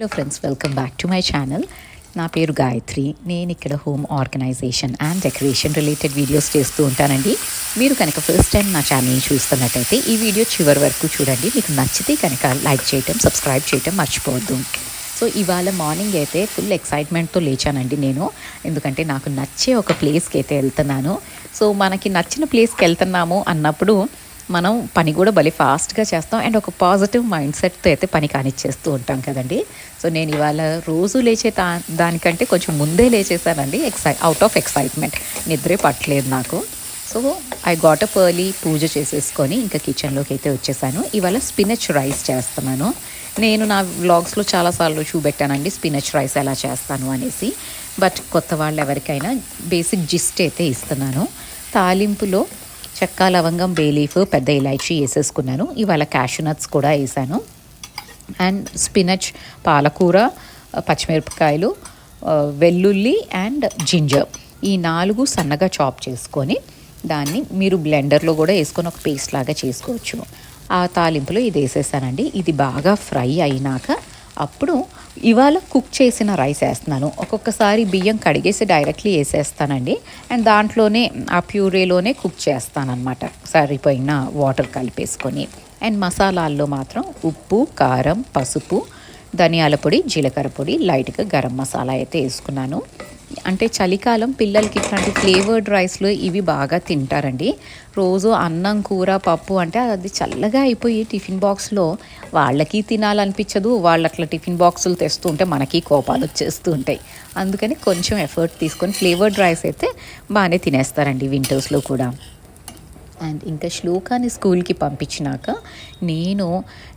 Hello friends, welcome back to my channel. నా పేరు గాయత్రి. నేను ఇక్కడ home organization and decoration related videos చేస్తూ ఉంటానండి. మీరు కనుక ఫస్ట్ టైం నా ఛానల్ని చూస్తున్నట్టయితే ఈ వీడియో చివరి వరకు చూడండి. మీకు నచ్చితే కనుక లైక్ చేయటం, సబ్స్క్రైబ్ చేయటం మర్చిపోవద్దు. సో ఇవాళ మార్నింగ్ అయితే ఫుల్ ఎక్సైట్మెంట్తో లేచానండి నేను. ఎందుకంటే నాకు నచ్చే ఒక ప్లేస్కి అయితే వెళ్తున్నాను. సో మనకి నచ్చిన ప్లేస్కి వెళ్తున్నాము అన్నప్పుడు మనం పని కూడా భలే ఫాస్ట్గా చేస్తాం అండ్ ఒక పాజిటివ్ మైండ్ సెట్తో అయితే పని కానిచ్చేస్తూ ఉంటాం కదండి. సో నేను ఇవాళ రోజు లేచే దానికంటే కొంచెం ముందే లేచేసానండి. Out of excitement. నిద్రే పట్టలేదు నాకు. So I got up early, puja చేసేసుకొని ఇంకా కిచెన్లోకి అయితే వచ్చేసాను. ఇవాళ స్పినచ్ రైస్ చేస్తున్నాను. నేను నా వ్లాగ్స్లో చాలాసార్లు చూపెట్టానండి స్పినచ్ రైస్ ఎలా చేస్తాను అనేసి. బట్ కొత్త వాళ్ళు ఎవరికైనా బేసిక్ జిస్ట్ అయితే ఇస్తున్నాను. తాలింపులో చెక్క, లవంగం, బే లీఫ్, పెద్ద ఇలాచీ వేసేసుకున్నాను. ఇవాళ క్యాషూ నట్స్ కూడా వేసాను. అండ్ స్పినచ్, పాలకూర, పచ్చిమిరపకాయలు, వెల్లుల్లి అండ్ జింజర్, ఈ 4 సన్నగా చాప్ చేసుకొని దాన్ని మీరు బ్లెండర్లో కూడా వేసుకొని ఒక పేస్ట్ లాగా చేసుకోవచ్చు. ఆ తాలింపులో ఇది వేసేసానండి. ఇది బాగా ఫ్రై అయినాక అప్పుడు ఇవాళ కుక్ చేసిన రైస్ వేస్తున్నాను. ఒక్కొక్కసారి బియ్యం కడిగేసి డైరెక్ట్లీ వేసేస్తానండి. అండ్ దాంట్లోనే ఆ ప్యూరేలోనే కుక్ చేస్తానన్నమాట, సరిపోయిన వాటర్ కలిపేసుకొని. అండ్ మసాలాల్లో మాత్రం ఉప్పు, కారం, పసుపు, ధనియాల పొడి, జీలకర్ర పొడి, లైట్గా గరం మసాలా అయితే వేసుకున్నాను. అంటే చలికాలం పిల్లలకి ఇట్లాంటి ఫ్లేవర్డ్ రైస్లు ఇవి బాగా తింటారండి. రోజు అన్నం, కూర, పప్పు అంటే అది చల్లగా అయిపోయి టిఫిన్ బాక్స్లో వాళ్ళకి తినాలనిపించదు. వాళ్ళు అట్లా టిఫిన్ బాక్సులు తెస్తూ ఉంటే మనకి కోపాలు వచ్చేస్తూ ఉంటాయి. అందుకని కొంచెం ఎఫర్ట్ తీసుకొని ఫ్లేవర్డ్ రైస్ అయితే బాగానే తినేస్తారండి వింటర్స్లో కూడా. అండ్ ఇంకా శ్లోకాన్ని స్కూల్కి పంపించినాక నేను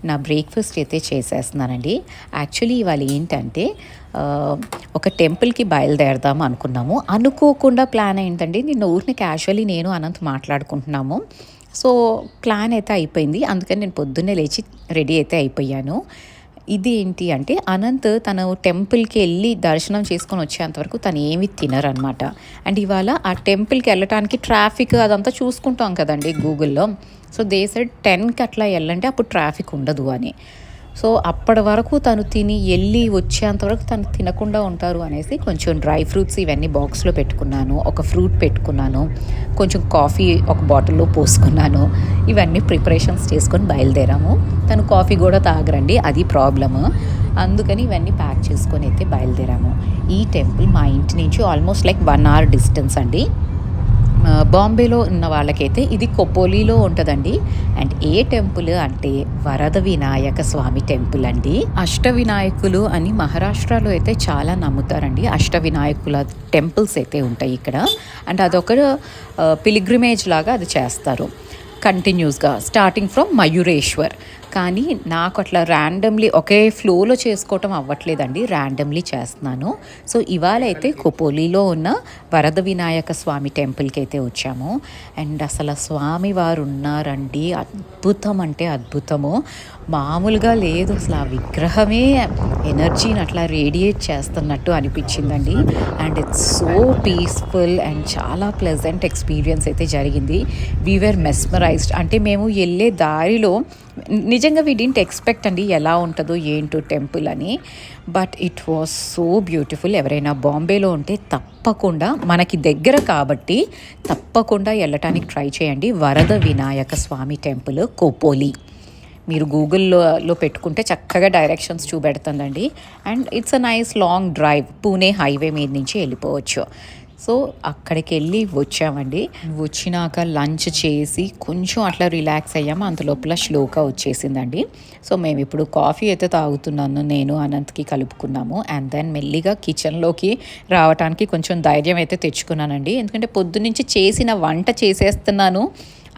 నా బ్రేక్ఫాస్ట్ అయితే చేసేస్తున్నానండి. యాక్చువల్లీ ఇవాళ ఏంటంటే ఒక టెంపుల్కి బయలుదేరదాము అనుకున్నాము. అనుకోకుండా ప్లాన్ అయిందండి. నిన్న ఊరిని క్యాజువల్లీ నేను అనంత్ మాట్లాడుకుంటున్నాము. సో ప్లాన్ అయితే అయిపోయింది. అందుకని నేను పొద్దున్నే లేచి రెడీ అయితే అయిపోయాను. ఇది ఏంటి అంటే అనంత్ తను టెంపుల్కి వెళ్ళి దర్శనం చేసుకొని వచ్చేంతవరకు తను ఏమి తినరనమాట. అండ్ ఇవాళ ఆ టెంపుల్కి వెళ్ళటానికి ట్రాఫిక్ అదంతా చూసుకుంటాం కదండి గూగుల్లో. సో దే సెడ్ 10కి అట్లా వెళ్ళండి, అప్పుడు ట్రాఫిక్ ఉండదు అని. సో అప్పటి వరకు తను తిని వెళ్ళి వచ్చేంతవరకు తను తినకుండా ఉంటారు అనేసి కొంచెం డ్రై ఫ్రూట్స్ ఇవన్నీ బాక్స్లో పెట్టుకున్నాను. ఒక ఫ్రూట్ పెట్టుకున్నాను. కొంచెం కాఫీ ఒక బాటిల్లో పోసుకున్నాను. ఇవన్నీ ప్రిపరేషన్స్ చేసుకొని బయలుదేరాము. తను కాఫీ కూడా తాగరండి, అది ప్రాబ్లము. అందుకని ఇవన్నీ ప్యాక్ చేసుకొని అయితే బయలుదేరాము. ఈ టెంపుల్ మా ఇంటి నుంచి ఆల్మోస్ట్ లైక్ 1 hour డిస్టెన్స్ అండి. బాంబేలో ఉన్న వాళ్ళకైతే ఇది కొపోలీలో ఉంటుందండి. అండ్ ఏ టెంపుల్ అంటే వరద వినాయక స్వామి టెంపుల్ అండి. అష్ట వినాయకులు అని మహారాష్ట్రలో అయితే చాలా నమ్ముతారండి. అష్ట వినాయకుల టెంపుల్స్ అయితే ఉంటాయి ఇక్కడ. అండ్ అదొక పిలిగ్రిమేజ్ లాగా అది చేస్తారు కంటిన్యూస్గా, స్టార్టింగ్ ఫ్రమ్ మయూరేశ్వర్. కానీ నాకు అట్లా ర్యాండమ్లీ ఒకే ఫ్లోలో చేసుకోవటం అవ్వట్లేదండి, ర్యాండమ్లీ చేస్తున్నాను. సో ఇవాళ అయితే కొపోలీలో ఉన్న వరద వినాయక స్వామి టెంపుల్కి అయితే వచ్చాము. అండ్ అసలు స్వామి వారు ఉన్నారండి, అద్భుతం అంటే అద్భుతము. మామూలుగా లేదు అసలు. ఆ విగ్రహమే ఎనర్జీని అట్లా రేడియేట్ చేస్తున్నట్టు అనిపించిందండి. And it's so peaceful and చాలా ప్లెజెంట్ ఎక్స్పీరియన్స్ అయితే జరిగింది. We were mesmerised. అంటే మేము వెళ్ళే దారిలో నిజంగా వీ డింట్ ఎక్స్పెక్ట్ అండి ఎలా ఉంటుందో ఏంటో టెంపుల్ అని. But it was so beautiful. ఎవరైనా బాంబేలో ఉంటే తప్పకుండా, మనకి దగ్గర కాబట్టి తప్పకుండా వెళ్ళటానికి ట్రై చేయండి. వరద వినాయక స్వామి టెంపుల్, కోపోలి. మీరు గూగుల్లో పెట్టుకుంటే చక్కగా డైరెక్షన్స్ చూపెడుతుందండి. And it's a nice long drive. Pune highway మీద నుంచి వెళ్ళిపోవచ్చు. సో అక్కడికి వెళ్ళి వచ్చామండి. వచ్చినాక లంచ్ చేసి కొంచెం అట్లా రిలాక్స్ అయ్యాము. అంత లోపల శ్లోక వచ్చేసిందండి. సో మేము ఇప్పుడు కాఫీ అయితే తాగుతున్నాను, నేను అనంత్కి కలుపుకున్నాము. అండ్ దెన్ మెల్లిగా కిచెన్లోకి రావడానికి కొంచెం ధైర్యం అయితే తెచ్చుకున్నానండి. ఎందుకంటే పొద్దునుంచి చేసిన వంట చేసేస్తున్నాను.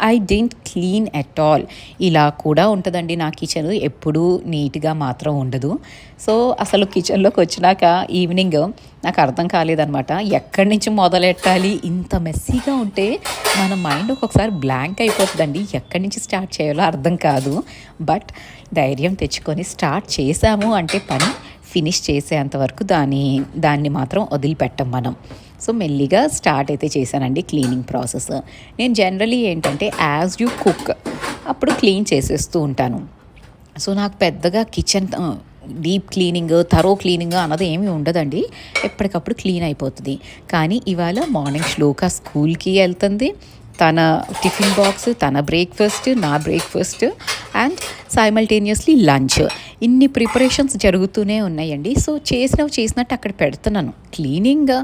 I didn't clean at all. ఇలా కూడా ఉంటుందండి నా కిచెన్, ఎప్పుడూ నీట్గా మాత్రం ఉండదు. సో అసలు కిచెన్లోకి వచ్చినాక ఈవినింగ్ నాకు అర్థం కాలేదనమాట, ఎక్కడి నుంచి మొదలెట్టాలి. ఇంత మెస్సీగా ఉంటే మన మైండ్ ఒక్కొక్కసారి బ్లాంక్ అయిపోతుందండి, ఎక్కడి నుంచి స్టార్ట్ చేయాలో అర్థం కాదు. బట్ ధైర్యం తెచ్చుకొని స్టార్ట్ చేసాము అంటే పని ఫినిష్ చేసేంతవరకు దాన్ని మాత్రం వదిలిపెట్టం మనం. సో మెల్లిగా స్టార్ట్ అయితే చేశానండి క్లీనింగ్ ప్రాసెస్. నేను జనరలీ ఏంటంటే యాజ్ యూ కుక్ అప్పుడు క్లీన్ చేసేస్తూ ఉంటాను. సో నాకు పెద్దగా kitchen deep cleaning, thorough cleaning అన్నది ఏమీ ఉండదండి. ఎప్పటికప్పుడు క్లీన్ అయిపోతుంది. కానీ ఇవాళ మార్నింగ్ శ్లోక స్కూల్కి వెళ్తుంది. తన టిఫిన్ బాక్స్, తన బ్రేక్ఫాస్ట్, నా బ్రేక్ఫాస్ట్ అండ్ సైమల్టేనియస్లీ లంచ్, ఇన్ని ప్రిపరేషన్స్ జరుగుతూనే ఉన్నాయండి. సో చేసినట్టు అక్కడ పెడుతున్నాను. క్లీనింగ్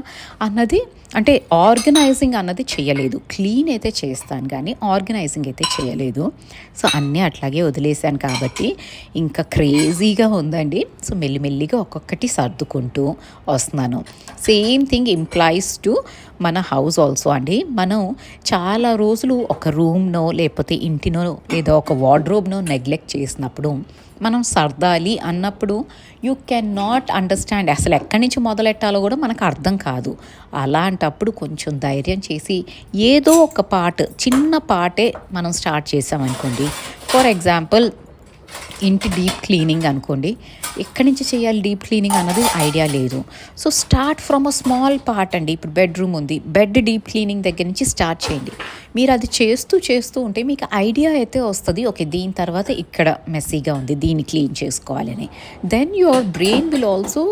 అన్నది అంటే ఆర్గనైజింగ్ అన్నది చేయలేదు. క్లీన్ అయితే చేస్తాను కానీ ఆర్గనైజింగ్ అయితే చేయలేదు. సో అన్నీ అట్లాగే వదిలేశాను కాబట్టి ఇంకా క్రేజీగా ఉందండి. సో మెల్లిమెల్లిగా ఒక్కొక్కటి సర్దుకుంటూ వస్తున్నాను. సేమ్ థింగ్ ఇంప్లాయిస్ టు మన హౌస్ ఆల్సో అండి. మనం చాలా రోజులు ఒక రూమ్నో లేకపోతే ఇంటినో లేదా ఒక వార్డ్రోబ్నో నెగ్లెక్ట్ చేసినప్పుడు, మనం సర్దాలి అన్నప్పుడు యూ కెన్ నాట్ అండర్స్టాండ్, అసలు ఎక్కడి నుంచి మొదలెట్టాలో కూడా మనకు అర్థం కాదు. అలాంటప్పుడు కొంచెం ధైర్యం చేసి ఏదో ఒక పార్ట్, చిన్న పార్టే మనం స్టార్ట్ చేసామనుకోండి. ఫర్ ఎగ్జాంపుల్ ఇంటి డీప్ క్లీనింగ్ అనుకోండి. ఎక్కడి నుంచి చేయాలి డీప్ క్లీనింగ్ అన్నది ఐడియా లేదు. So start from a small part అండి. ఇప్పుడు బెడ్రూమ్ ఉంది, బెడ్ డీప్ క్లీనింగ్ దగ్గర నుంచి స్టార్ట్ చేయండి. మీరు అది చేస్తూ ఉంటే మీకు ఐడియా అయితే వస్తుంది, ఓకే దీని తర్వాత ఇక్కడ మెస్సీగా ఉంది, దీన్ని క్లీన్ చేసుకోవాలని. Then your brain will also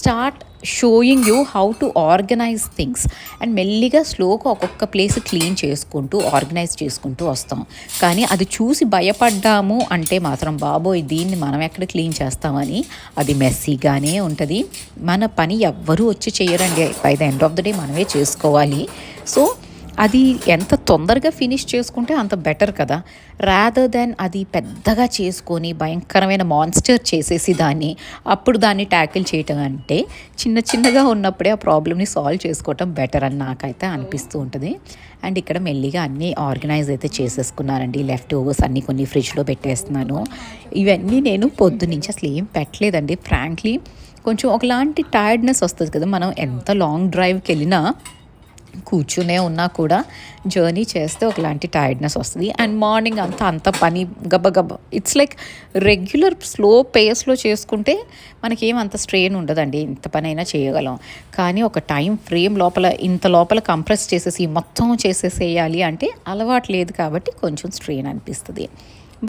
start showing you how to organize things. And మెల్లిగా స్లోగా ఒక్కొక్క ప్లేస్ క్లీన్ చేసుకుంటూ ఆర్గనైజ్ చేసుకుంటూ వస్తాం. కానీ అది చూసి భయపడ్డాము అంటే మాత్రం బాబోయ్ దీన్ని మనం ఎక్కడ క్లీన్ చేస్తామని అది మెస్సీగానే ఉంటుంది. మన పని ఎవ్వరూ వచ్చి చేయరండి. By the end of the day మనమే చేసుకోవాలి. సో అది ఎంత తొందరగా ఫినిష్ చేసుకుంటే అంత బెటర్ కదా. రాదర్ దాన్ అది పెద్దగా చేసుకొని భయంకరమైన మాన్స్టర్ చేసేసి అప్పుడు దాన్ని ట్యాకిల్ చేయటం అంటే చిన్నగా ఉన్నప్పుడే ఆ ప్రాబ్లమ్ని సాల్వ్ చేసుకోవటం బెటర్ అని నాకైతే అనిపిస్తూ ఉంటుంది. అండ్ ఇక్కడ మెల్లిగా అన్నీ ఆర్గనైజ్ అయితే చేసేసుకున్నానండి. లెఫ్ట్ ఓవర్స్ అన్నీ కొన్ని ఫ్రిడ్జ్లో పెట్టేస్తున్నాను. ఇవన్నీ నేను పొద్దునుంచి అసలు ఏం పెట్టలేదండి. ఫ్రాంక్లీ కొంచెం ఒకలాంటి టైర్డ్నెస్ వస్తుంది కదా, మనం ఎంత లాంగ్ డ్రైవ్కి వెళ్ళినా కూర్చునే ఉన్నా కూడా జర్నీ చేస్తే ఒకలాంటి టైర్డ్నెస్ వస్తుంది. అండ్ మార్నింగ్ అంత పని గబగబ, ఇట్స్ లైక్ రెగ్యులర్ స్లో పేస్లో చేసుకుంటే మనకేం అంత స్ట్రెయిన్ ఉండదండి, ఇంత పని అయినా చేయగలం. కానీ ఒక టైం ఫ్రేమ్ ఇంత లోపల కంప్రెస్ చేసేసి మొత్తం చేసేసేయాలి అంటే అలవాటు లేదు కాబట్టి కొంచెం స్ట్రెయిన్ అనిపిస్తుంది.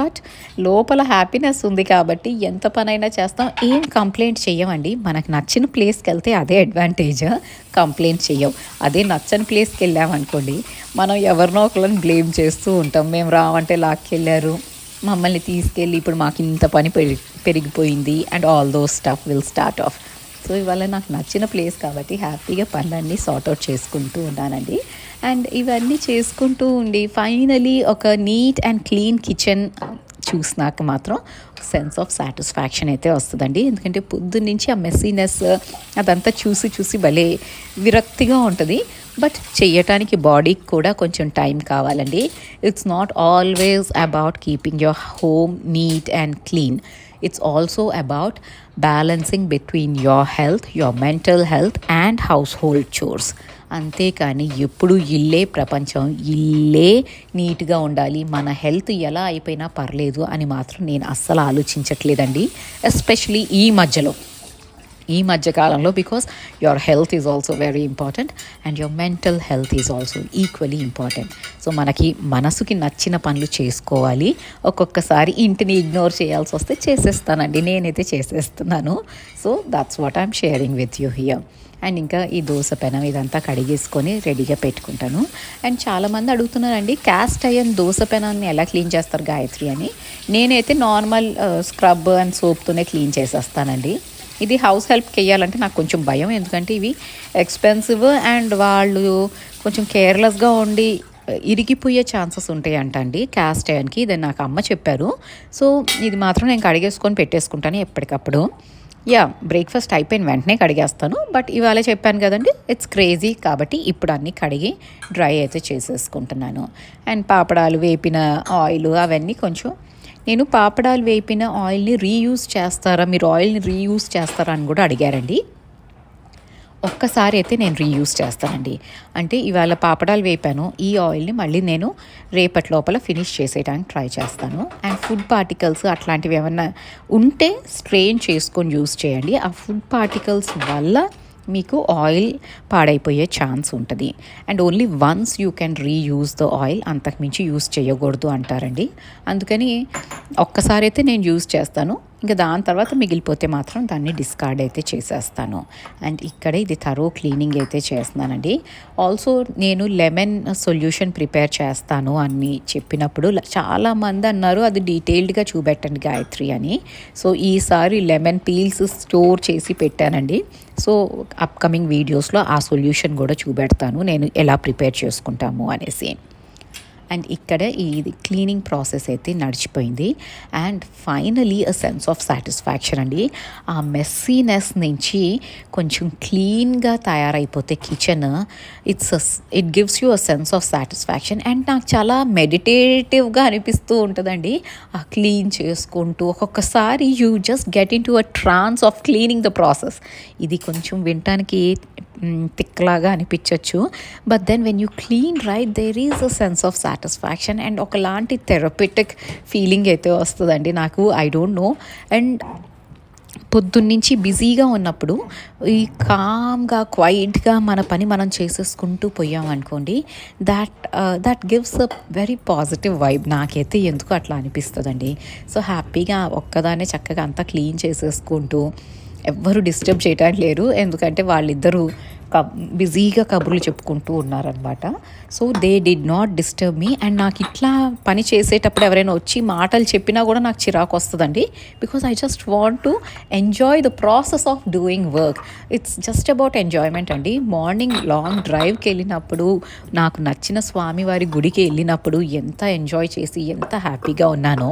బట్ లోపల హ్యాపీనెస్ ఉంది కాబట్టి ఎంత పనైనా చేస్తాం, ఏం కంప్లైంట్ చెయ్యమండి. మనకు నచ్చిన ప్లేస్కి వెళ్తే అదే అడ్వాంటేజ్, కంప్లైంట్ చెయ్యం. అదే నచ్చని ప్లేస్కి వెళ్ళామనుకోండి మనం ఎవరినో ఒకరిని బ్లేమ్ చేస్తూ ఉంటాం. మేము రావంటే లాక్కెళ్ళారు, మమ్మల్ని తీసుకెళ్ళి ఇప్పుడు మాకు ఇంత పని పెరిగిపోయింది and all those stuff will start of. So ఇవాళ నాకు నచ్చిన ప్లేస్ కాబట్టి హ్యాపీగా పనులన్నీ సార్ట్అవుట్ చేసుకుంటూ ఉన్నానండి. అండ్ ఇవన్నీ చేసుకుంటూ ఉండి ఫైనలీ ఒక నీట్ అండ్ క్లీన్ కిచెన్ చూసినాక మాత్రం సెన్స్ ఆఫ్ సాటిస్ఫాక్షన్ అయితే వస్తుందండి. ఎందుకంటే పొద్దున్నుంచి ఆ మెస్సీనెస్ అదంతా చూసి భలే విరక్తిగా ఉంటుంది. బట్ చెయ్యటానికి బాడీకి కూడా కొంచెం టైం కావాలండి. It's not always about keeping your home neat and clean. It's also about balancing between your health, your mental health and household chores. అంతేకాని ఎప్పుడు ఇల్లే ప్రపంచం, ఇల్లే నీట్గా ఉండాలి, మన హెల్త్ ఎలా అయిపోయినా పర్లేదు అని మాత్రం నేను అస్సలు ఆలోచించట్లేదండి. ఎస్పెషలీ ఈ మధ్యకాలంలో, because your health is also very important and your mental health is also equally important. So మనకి మనసుకి నచ్చిన పనులు చేసుకోవాలి. ఒక్కొక్కసారి ఇంటిని ఇగ్నోర్ చేయాల్సి వస్తే చేసేస్తానండి, నేనైతే చేసేస్తున్నాను. So that's what I'm sharing with you here. And ఇంకా ఈ దోశ పెనం ఇదంతా కడిగేసుకొని రెడీగా పెట్టుకుంటాను. అండ్ చాలామంది అడుగుతున్నారండి క్యాస్ట్ ఐరన్ దోశ పెనాన్ని ఎలా క్లీన్ చేస్తారు గాయత్రి అని. నేనైతే నార్మల్ స్క్రబ్ అండ్ సోప్తోనే క్లీన్ చేసేస్తానండి. ఇది హౌస్ హెల్ప్కి వేయాలంటే నాకు కొంచెం భయం, ఎందుకంటే ఇవి ఎక్స్పెన్సివ్ అండ్ వాళ్ళు కొంచెం కేర్లెస్గా ఉండి ఇరిగిపోయే ఛాన్సెస్ ఉంటాయి అంటండి క్యాస్ట్ ఐరన్కి. ఇది నాకు అమ్మ చెప్పారు. సో ఇది మాత్రం నేను కడిగేసుకొని పెట్టేసుకుంటాను ఎప్పటికప్పుడు. బ్రేక్ఫాస్ట్ అయిపోయిన వెంటనే కడిగేస్తాను. బట్ ఇవాళ చెప్పాను కదండి, ఇట్స్ క్రేజీ కాబట్టి ఇప్పుడు అన్నీ కడిగి డ్రై అయితే చేసేసుకుంటున్నాను. అండ్ పాపడాలు వేపిన ఆయిల్ అవన్నీ కొంచెం, నేను పాపడాలు వేపిన ఆయిల్ని రీయూజ్ చేస్తారా, మీరు ఆయిల్ని రీయూజ్ చేస్తారా అని కూడా అడిగారండి. ఒక్కసారి అయితే నేను రీయూజ్ చేస్తానండి. అంటే ఇవాళ పాపడాలు వేపాను, ఈ ఆయిల్ని మళ్ళీ నేను రేపటి లోపల ఫినిష్ చేసేయడానికి ట్రై చేస్తాను. అండ్ ఫుడ్ పార్టికల్స్ అట్లాంటివి ఏమన్నా ఉంటే స్ట్రెయిన్ చేసుకొని యూజ్ చేయండి. ఆ ఫుడ్ పార్టికల్స్ వల్ల మీకు ఆయిల్ పాడైపోయే ఛాన్స్ ఉంటుంది. And only once you can reuse the oil, అంతకుమించి యూజ్ చేయకూడదు అంటారండి. అందుకని ఒక్కసారి అయితే నేను యూజ్ చేస్తాను. ఇంకా దాని తర్వాత మిగిలిపోతే మాత్రం దాన్ని డిస్కార్డ్ అయితే చేసేస్తాను. అండ్ ఇక్కడ ఇది థరో క్లీనింగ్ అయితే చేస్తున్నానండి. ఆల్సో నేను లెమన్ సొల్యూషన్ ప్రిపేర్ చేస్తాను అని చెప్పినప్పుడు చాలామంది అన్నారు అది డీటెయిల్డ్గా చూపెట్టండి గాయత్రి అని. సో ఈసారి లెమన్ పీల్స్ స్టోర్ చేసి పెట్టానండి. సో అప్కమింగ్ వీడియోస్లో ఆ సొల్యూషన్ కూడా చూపెడతాను నేను ఎలా ప్రిపేర్ చేసుకుంటాము అనేసి. అండ్ ఇక్కడ ఇది క్లీనింగ్ ప్రాసెస్ అయితే నడిచిపోయింది. And finally a sense of satisfaction అండి. ఆ మెస్సీనెస్ నుంచి కొంచెం క్లీన్గా తయారైపోతే kitchen it gives you a sense of satisfaction. And నాకు చాలా మెడిటేటివ్గా అనిపిస్తూ ఉంటుందండి ఆ క్లీన్ చేసుకుంటూ. ఒక్కొక్కసారి you just get into a trance of cleaning the process. ఇది కొంచెం వినటానికి తిక్కలాగా అనిపించవచ్చు, but then when you clean right there is a sense of satisfaction and ఒకలాంటి థెరపిటిక్ ఫీలింగ్ అయితే వస్తుందండి నాకు. I don't know. అండ్ పొద్దున్నుంచి బిజీగా ఉన్నప్పుడు ఈ కామ్గా క్వైట్గా మన పని మనం చేసేసుకుంటూ పోయామనుకోండి, that gives a very positive vibe. నాకైతే ఎందుకు అట్లా అనిపిస్తుందండి. సో హ్యాపీగా ఒక్కదానే చక్కగా అంతా క్లీన్ చేసేసుకుంటూ, ఎవ్వరు డిస్టర్బ్ చేయడానికి లేరు, ఎందుకంటే వాళ్ళిద్దరూ బిజీగా కబుర్లు చెప్పుకుంటూ ఉన్నారనమాట. So they did not disturb me. And నాకు ఇట్లా పని చేసేటప్పుడు ఎవరైనా వచ్చి మాటలు చెప్పినా కూడా నాకు చిరాకు వస్తుందండి. Because I just want to enjoy the process of doing work. It's just about enjoyment అండి. మార్నింగ్ లాంగ్ డ్రైవ్కి వెళ్ళినప్పుడు, నాకు నచ్చిన స్వామివారి గుడికి వెళ్ళినప్పుడు ఎంత ఎంజాయ్ చేసి ఎంత హ్యాపీగా ఉన్నానో,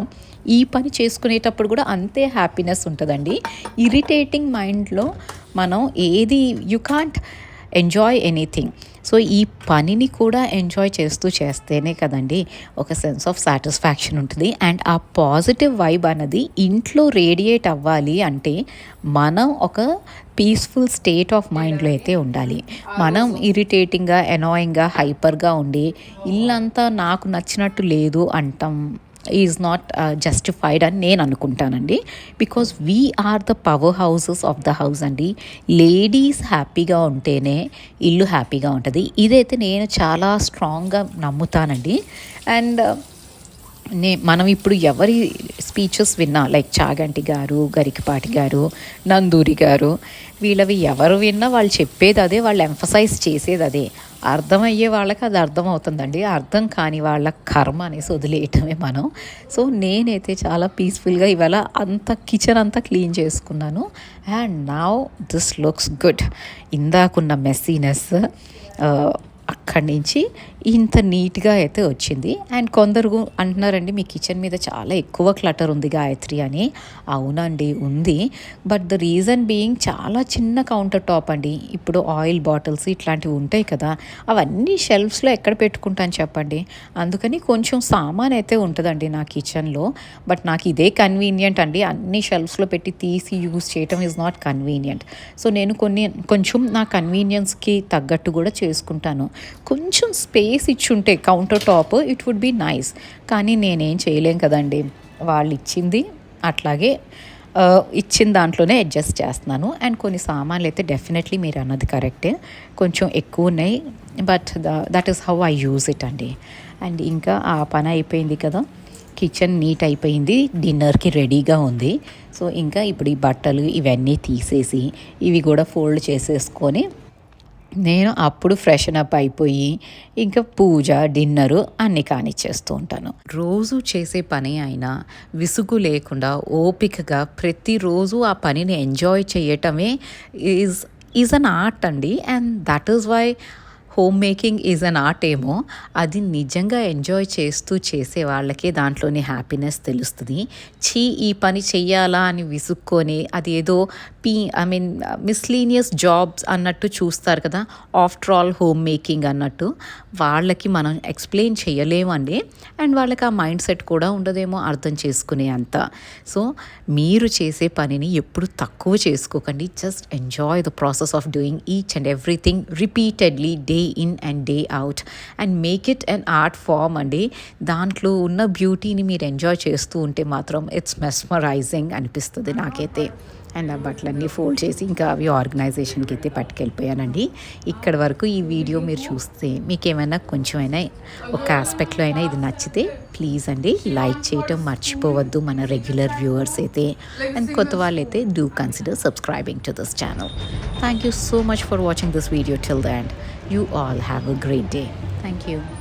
ఈ పని చేసుకునేటప్పుడు కూడా అంతే హ్యాపీనెస్ ఉంటుందండి. ఇరిటేటింగ్ మైండ్లో మనం ఏది you can't enjoy anything. So ఈ పనిని కూడా ఎంజాయ్ చేస్తేనే కదండి ఒక సెన్స్ ఆఫ్ సాటిస్ఫాక్షన్ ఉంటుంది. అండ్ ఆ పాజిటివ్ వైబ్ అన్నది ఇంట్లో రేడియేట్ అవ్వాలి అంటే మనం ఒక పీస్ఫుల్ స్టేట్ ఆఫ్ మైండ్లో అయితే ఉండాలి. మనం ఇరిటేటింగ్గా, ఎనాయింగ్గా, హైపర్గా ఉండి ఇల్లంతా నాకు నచ్చినట్టు లేదు అంటాం ఈజ్ నాట్ జస్టిఫైడ్ అని నేను అనుకుంటానండి. Because we are the power houses of the house అండి. లేడీస్ హ్యాపీగా ఉంటేనే ఇల్లు హ్యాపీగా ఉంటుంది. ఇదైతే నేను చాలా స్ట్రాంగ్గా నమ్ముతానండి. అండ్ మనం ఇప్పుడు ఎవరి స్పీచెస్ విన్నా, లైక్ చాగంటి గారు, గరికపాటి గారు, నందూరి గారు, వీళ్ళవి ఎవరు విన్నా వాళ్ళు చెప్పేది అదే, వాళ్ళు ఎంఫసైజ్ చేసేది అదే. అర్థమయ్యే వాళ్ళకి అది అర్థమవుతుందండి, అర్థం కాని వాళ్ళ కర్మ అనేసి వదిలేయటమే మనం. సో నేనైతే చాలా పీస్ఫుల్గా ఇవాళ అంత కిచెన్ అంతా క్లీన్ చేసుకున్నాను. And now this looks good. ఇందాకున్న మెస్సీనెస్ అక్కడి నుంచి ఇంత నీట్గా అయితే వచ్చింది. అండ్ కొందరు అంటున్నారండి మీ కిచెన్ మీద చాలా ఎక్కువ క్లటర్ ఉంది గాయత్రి అని. అవునండి ఉంది, బట్ ద రీజన్ బీయింగ్ చాలా చిన్న కౌంటర్ టాప్ అండి. ఇప్పుడు ఆయిల్ బాటిల్స్ ఇట్లాంటివి ఉంటాయి కదా, అవన్నీ షెల్ఫ్స్లో ఎక్కడ పెట్టుకుంటాను చెప్పండి. అందుకని కొంచెం సామాన్ అయితే ఉంటుందండి నా కిచెన్లో. బట్ నాకు ఇదే కన్వీనియంట్ అండి, అన్ని షెల్ఫ్స్లో పెట్టి తీసి యూస్ చేయటం ఈజ్ నాట్ కన్వీనియంట్. సో నేను కొంచెం నా కన్వీనియన్స్కి తగ్గట్టు కూడా చేసుకుంటాను. కొంచెం స్పేస్ ఇచ్చుంటే counter top it would be nice. కానీ నేనేం చేయలేం కదండి, వాళ్ళు ఇచ్చింది అట్లాగే ఇచ్చిన దాంట్లోనే అడ్జస్ట్ చేస్తున్నాను. అండ్ కొన్ని సామాన్లు అయితే డెఫినెట్లీ మీరు అన్నది కరెక్టే, కొంచెం ఎక్కువ ఉన్నాయి, but that is how I use it అండి. అండ్ ఇంకా ఆ పని అయిపోయింది కదా, కిచెన్ నీట్ అయిపోయింది, డిన్నర్కి రెడీగా ఉంది. సో ఇంకా ఇప్పుడు ఈ బట్టలు ఇవన్నీ తీసేసి ఇవి కూడా ఫోల్డ్ చేసేసుకొని నేను అప్పుడు ఫ్రెషన్ అప్ అయిపోయి ఇంకా పూజ, డిన్నరు అన్నీ కానిచ్చేస్తూ ఉంటాను. రోజు చేసే పని అయినా విసుగు లేకుండా ఓపికగా ప్రతిరోజు ఆ పనిని ఎంజాయ్ చేయటమే ఈజ్ అన్ ఆర్ట్ అండి. And that is why home making is an art ఏమో. అది నిజంగా ఎంజాయ్ చేస్తూ చేసే వాళ్ళకే దాంట్లోని హ్యాపీనెస్ తెలుస్తుంది. ఈ పని చెయ్యాలా అని విసుక్కొని అది ఏదో మిస్లీనియస్ జాబ్స్ అన్నట్టు చూస్తారు కదా, ఆఫ్టర్ ఆల్ హోమ్ మేకింగ్ అన్నట్టు. వాళ్ళకి మనం ఎక్స్ప్లెయిన్ చేయలేమండి. అండ్ వాళ్ళకి ఆ మైండ్ సెట్ కూడా ఉండదేమో అర్థం చేసుకునే అంత. సో మీరు చేసే పనిని ఎప్పుడు తక్కువ చేసుకోకండి. Just enjoy the process of doing each and everything repeatedly, day in and day out, and make it an art form అండి. దాంట్లో ఉన్న బ్యూటీని మీరు ఎంజాయ్ చేస్తూ ఉంటే మాత్రం ఇట్స్ మెస్మరైజింగ్ అనిపిస్తుంది నాకైతే. అండ్ ఆ బట్టలన్నీ ఫోల్డ్ చేసి ఇంకా అవి ఆర్గనైజేషన్కి అయితే పట్టుకెళ్ళిపోయానండి. ఇక్కడ వరకు ఈ వీడియో మీరు చూస్తే మీకు ఏమైనా కొంచెమైనా ఒక ఆస్పెక్ట్లో అయినా ఇది నచ్చితే ప్లీజ్ అండి లైక్ చేయటం మర్చిపోవద్దు మన రెగ్యులర్ వ్యూవర్స్ అయితే. అండ్ కొత్త వాళ్ళైతే do consider subscribing to this channel. Thank you so much for watching this video till the end. You all have a great day. Thank you.